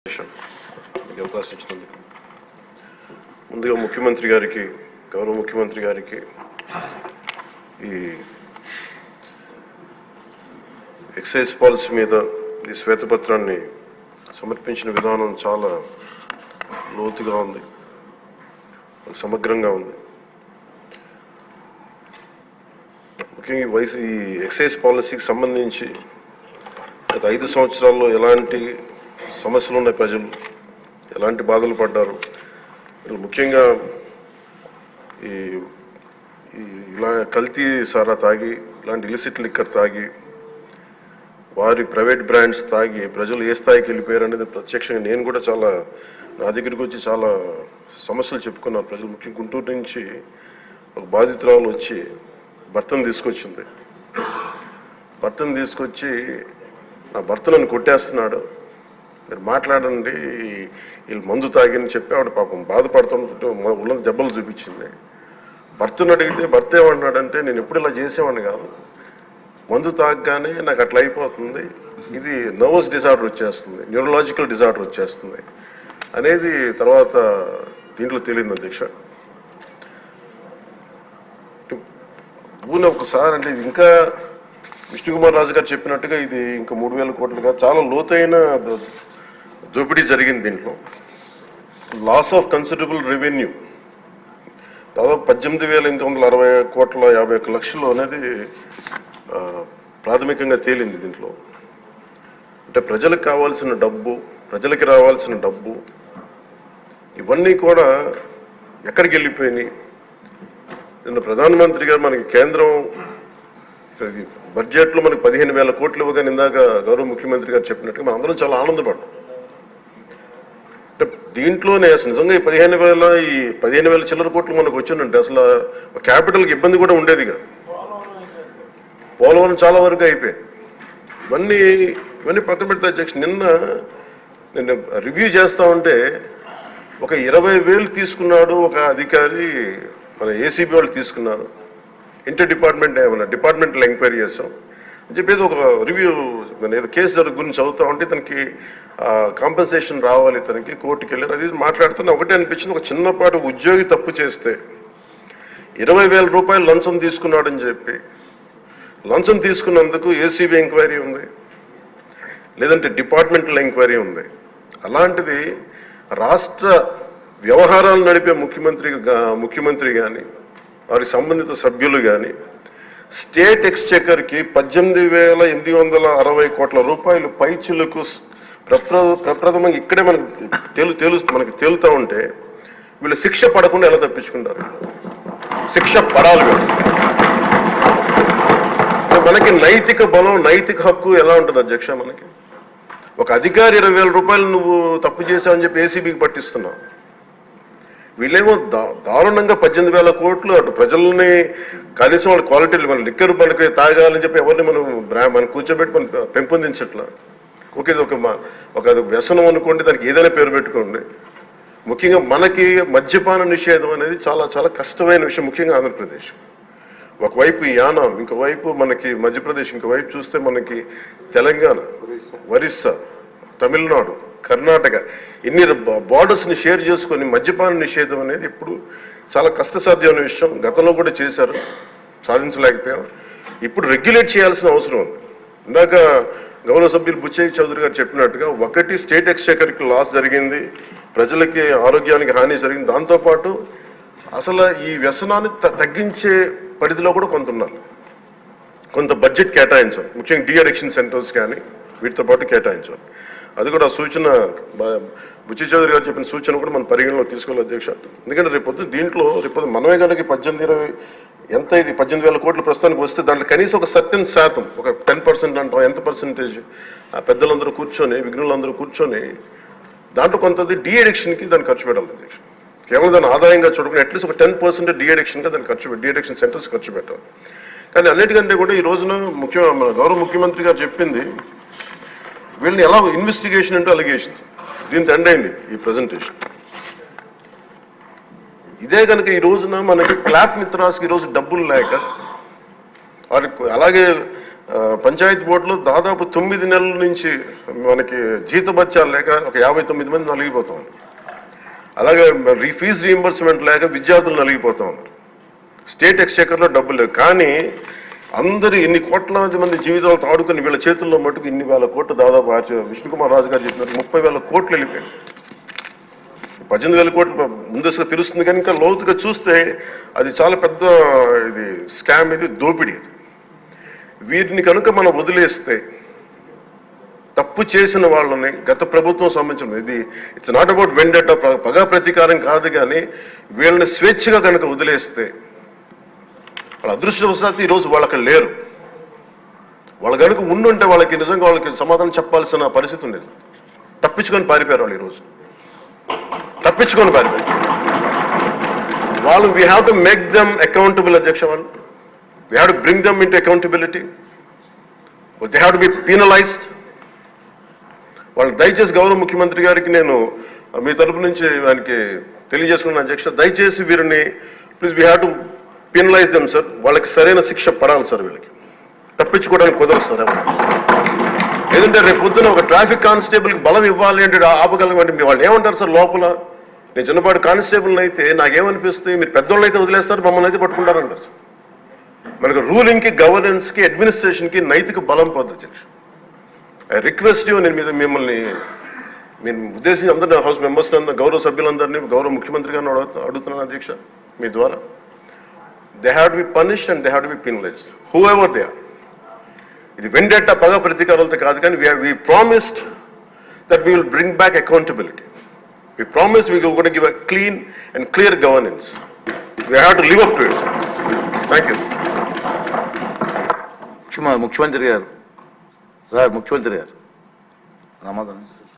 అవకాశం ఇచ్చినందుకు ముందుగా ముఖ్యమంత్రి గారికి, గౌరవ ముఖ్యమంత్రి గారికి ఈ ఎక్సైజ్ పాలసీ మీద ఈ శ్వేతపత్రాన్ని సమర్పించిన విధానం చాలా లోతుగా ఉంది, సమగ్రంగా ఉంది. ముఖ్యంగా ఈ ఎక్సైజ్ పాలసీకి సంబంధించి గత 5 సంవత్సరాల్లో ఎలాంటి సమస్యలు ఉన్నాయి, ప్రజలు ఎలాంటి బాధలు పడ్డారు, ముఖ్యంగా ఇలా కల్తీ సారా తాగి, ఇలాంటి ఇలిసిట్ లిక్కర్ తాగి, వారి ప్రైవేట్ బ్రాండ్స్ తాగి ప్రజలు ఏ స్థాయికి వెళ్ళిపోయారు అనేది ప్రత్యక్షంగా నేను కూడా చాలా నా దగ్గరికి వచ్చి చాలా సమస్యలు చెప్పుకున్నాను. ప్రజలు ముఖ్యంగా గుంటూరు నుంచి ఒక బాధితురాలు వచ్చి భర్తను తీసుకొచ్చింది. భర్తను తీసుకొచ్చి నా భర్త నన్ను కొట్టేస్తున్నాడు, మీరు మాట్లాడండి, వీళ్ళు మందు తాగిని చెప్పి ఆవిడ పాపం బాధపడుతుంటే ఉన్న దెబ్బలు చూపించింది. భర్తను అడిగితే భర్త ఏమన్నాడంటే, నేను ఎప్పుడు ఇలా చేసేవాడిని కాదు, మందు తాగగానే నాకు అట్లా అయిపోతుంది, ఇది నర్వస్ డిజార్డర్ వచ్చేస్తుంది, న్యూరలాజికల్ డిజార్డర్ వచ్చేస్తుంది అనేది తర్వాత దీంట్లో తెలియదు అధ్యక్ష. ఒకసారి అంటే ఇది ఇంకా విష్ణుకుమార్ రాజు గారు చెప్పినట్టుగా ఇది ఇంకా 3,000 కోట్లుగా చాలా లోతైన దోపిడీ జరిగింది. దీంట్లో లాస్ ఆఫ్ కన్సిడరబుల్ రెవెన్యూ దాదాపు 18,860 కోట్ల 51 లక్షలు అనేది ప్రాథమికంగా తేలింది. దీంట్లో అంటే ప్రజలకు కావాల్సిన డబ్బు, ప్రజలకి రావాల్సిన డబ్బు ఇవన్నీ కూడా ఎక్కడికి వెళ్ళిపోయినాయి. నిన్న ప్రధానమంత్రి గారు మనకి కేంద్రం బడ్జెట్లో మనకి 15,000 కోట్లు ఇవ్వగా ఇందాక గౌరవ ముఖ్యమంత్రి గారు చెప్పినట్టుగా మనం అందరం చాలా ఆనందపడ్డాం. అంటే దీంట్లోనే నిజంగా ఈ 15,000 చిల్లర కోట్లు మనకు వచ్చిందంటే అసలు క్యాపిటల్కి ఇబ్బంది కూడా ఉండేది కాదు. పోలవరం చాలా వరకు అయిపోయింది. ఇవన్నీ పక్కన పెడితే అధ్యక్ష, నిన్న రివ్యూ చేస్తా ఉంటే ఒక 20,000 తీసుకున్నాడు ఒక అధికారి, మన ఏసీబీ వాళ్ళు తీసుకున్నారు, ఇంటర్ డిపార్ట్మెంటల్ ఎంక్వైరీ చేస్తాం అని చెప్పేది ఒక రివ్యూ ఏదో కేసు గురించి చదువుతా ఉంటే తనకి కాంపెన్సేషన్ రావాలి, తనకి కోర్టుకి వెళ్ళారు. అది మాట్లాడుతున్నా ఒకటే అనిపించింది, ఒక చిన్నపాటి ఉద్యోగి తప్పు చేస్తే 20,000 రూపాయలు లంచం తీసుకున్నాడని చెప్పి లంచం తీసుకున్నందుకు ఏసీబీ ఎంక్వైరీ ఉంది, లేదంటే డిపార్ట్మెంటల్ ఎంక్వైరీ ఉంది. అలాంటిది రాష్ట్ర వ్యవహారాలు నడిపే ముఖ్యమంత్రి కానీ వారికి సంబంధిత సభ్యులు కానీ స్టేట్ ఎక్స్చెకర్కి 18,860 కోట్ల రూపాయలు పైచిలకు ప్రప్రథమంగా ఇక్కడే మనకి తేలుతూ ఉంటే వీళ్ళు శిక్ష పడకుండా ఎలా తప్పించుకుంటారు? శిక్ష పడాలి. మనకి నైతిక బలం, నైతిక హక్కు ఎలా ఉంటుంది అధ్యక్ష? మనకి ఒక అధికారి 20,000 రూపాయలు నువ్వు తప్పు చేశావని చెప్పి ఏసీబీకి పట్టిస్తున్నావు. వీళ్ళేమో దారుణంగా 18,000 కోట్లు అటు ప్రజల్ని కనీసం వాళ్ళ క్వాలిటీలు మన లిక్కర్ మనకి తాగాలని చెప్పి ఎవరిని మనం కూర్చోబెట్టి మనం పెంపొందించట్లా. ఓకే, ఒక వ్యసనం అనుకోండి, దానికి ఏదైనా పేరు పెట్టుకోండి. ముఖ్యంగా మనకి మద్యపాన నిషేధం అనేది చాలా చాలా కష్టమైన విషయం, ముఖ్యంగా ఆంధ్రప్రదేశ్. ఒకవైపు యానాం, ఇంకోవైపు మనకి మధ్యప్రదేశ్, ఇంకోవైపు చూస్తే మనకి తెలంగాణ, ఒరిస్సా, తమిళనాడు, కర్ణాటక, ఇన్ని బార్డర్స్ని షేర్ చేసుకొని మద్యపాన నిషేధం అనేది ఇప్పుడు చాలా కష్టసాధ్యమైన విషయం. గతంలో కూడా చేశారు, సాధించలేకపోయాం. ఇప్పుడు రెగ్యులేట్ చేయాల్సిన అవసరం ఉంది. ఇందాక గౌరవ సభ్యులు బుచ్చయ్య చౌదరి గారు చెప్పినట్టుగా ఒకటి స్టేట్ ఎక్స్చెకర్కి లాస్ జరిగింది, ప్రజలకి ఆరోగ్యానికి హాని జరిగింది. దాంతోపాటు అసలు ఈ వ్యసనాన్ని తగ్గించే పరిధిలో కూడా కొంత ఉన్నారు, కొంత బడ్జెట్ కేటాయించాలి. ముఖ్యంగా డీ అడిక్షన్ సెంటర్స్ కానీ వీటితో పాటు కేటాయించాలి. అది కూడా సూచన బుచ్చి చౌదరి గారు చెప్పిన సూచన కూడా మనం పరిగణలో తీసుకోవాలి అధ్యక్ష. ఎందుకంటే రేపొద్దు మనమే కనుక 18,20 ఎంత ఇది 18,000 కోట్ల ప్రస్తుతానికి వస్తే దాంట్లో కనీసం ఒక సర్టెన్ శాతం, ఒక 10% అంటాం, ఎంత పర్సెంటేజ్ పెద్దలందరూ కూర్చొని, విఘ్నులందరూ కూర్చొని దాంట్లో కొంత డీ అడిక్షన్కి దాన్ని ఖర్చు పెట్టాలి అధ్యక్ష. కేవలం దాన్ని ఆదాయంగా చూడకుండా అట్లీస్ట్ ఒక 10% డీ అడిక్షన్గా దాన్ని డీ అడిక్షన్ సెంటర్స్ ఖర్చు పెట్టాలి. కానీ అన్నిటికంటే కూడా ఈ రోజున మన గౌరవ ముఖ్యమంత్రి గారు చెప్పింది, వీళ్ళని ఎలా ఇన్వెస్టిగేషన్ అంటూ అలిగేషన్స్, దీంతో ఎండ్ అయింది ఈ ప్రజెంటేషన్. ఇదే కనుక ఈ రోజున మనకి క్లాప్ మిత్రాస్కి ఈరోజు డబ్బులు లేక, అలాగే పంచాయతీ బోర్డులో దాదాపు 9 నెలల నుంచి మనకి జీతభత్యాలు లేక ఒక 59 మంది నలిగిపోతా ఉన్నారు. అలాగే ఫీజు రీఎంబర్స్మెంట్ లేక విద్యార్థులు నలిగిపోతా ఉన్నారు. స్టేట్ ఎక్స్చెకర్లో డబ్బులు లేవు. కానీ అందరూ ఇన్ని కోట్లాది మంది జీవితాలతో ఆడుకుని వీళ్ళ చేతుల్లో మటుకు ఇన్ని వేల కోట్లు దాదాపు విష్ణుకుమార్ రాజు గారు చెప్పినట్టు 30,000 కోట్లు వెళ్ళిపోయాయి. 18,000 కోట్లు ముందస్తుగా తెలుస్తుంది కానీ ఇంకా లోతుగా చూస్తే అది చాలా పెద్ద ఇది స్కామ్, ఇది దోపిడీ. వీటిని కనుక మనం వదిలేస్తే తప్పు చేసిన వాళ్ళని గత ప్రభుత్వం సంబంధించిన ఇది ఇట్స్ నాట్ అబౌట్ వెండెటా, పగా ప్రతీకారం కాదు, కానీ వీళ్ళని స్వేచ్ఛగా కనుక వదిలేస్తే వాళ్ళ అదృష్టవశాత్తు ఈరోజు వాళ్ళకి లేరు. వాళ్ళ కనుక ఉండుంటే వాళ్ళకి నిజంగా వాళ్ళకి సమాధానం చెప్పాల్సిన పరిస్థితి ఉండేది. తప్పించుకొని పారిపోయారు వాళ్ళు. ఈరోజు తప్పించుకొని పారిపోయారు వాళ్ళు. We have to make them accountable అధ్యక్ష. వాళ్ళు we have to bring them into accountability. They have to be penalised. వాళ్ళు దయచేసి గౌరవ ముఖ్యమంత్రి గారికి నేను మీ తరపు నుంచి ఆయనకి తెలియజేసుకున్నాను అధ్యక్ష, దయచేసి వీరిని please we have to penalise them sir. వాళ్ళకి సరైన శిక్ష పడాలి సార్. వీళ్ళకి తప్పించుకోవడానికి కుదరదు సార్. లేదంటే రేపు పొద్దున ఒక ట్రాఫిక్ కానిస్టేబుల్కి బలం ఇవ్వాలి అంటే ఆపగలమంటే మీ వాళ్ళు ఏమంటారు సార్ లోపల? నేను చిన్నపాటి కానిస్టేబుల్ని అయితే నాకేమనిపిస్తుంది, మీరు పెద్దోళ్ళు అయితే వదిలేస్తారు, మమ్మల్ని అయితే పట్టుకుంటారంటారు సార్. మనకు రూలింగ్కి, గవర్నెన్స్కి, అడ్మినిస్ట్రేషన్కి నైతిక బలం పోతుంది అధ్యక్ష. ఐ రిక్వెస్ట్ యూ, నేను మిమ్మల్ని ఉద్దేశించి అందరినీ హౌస్ మెంబర్స్ గౌరవ సభ్యులందరినీ గౌరవ ముఖ్యమంత్రి గారిని అడుగుతున్నాను అధ్యక్ష మీ ద్వారా. They have to be punished and they have to be penalised whoever they are. ఇది వెండెట్టా పగ ప్రతీకారాలతో కాదు, కానీ we promised that we will bring back accountability. We promised we were going to give a clean and clear governance. We have to live up to it. Thank you. ముఖ్యమంత్రి గారు sir, ముఖ్యమంత్రి గారు సమాధానం.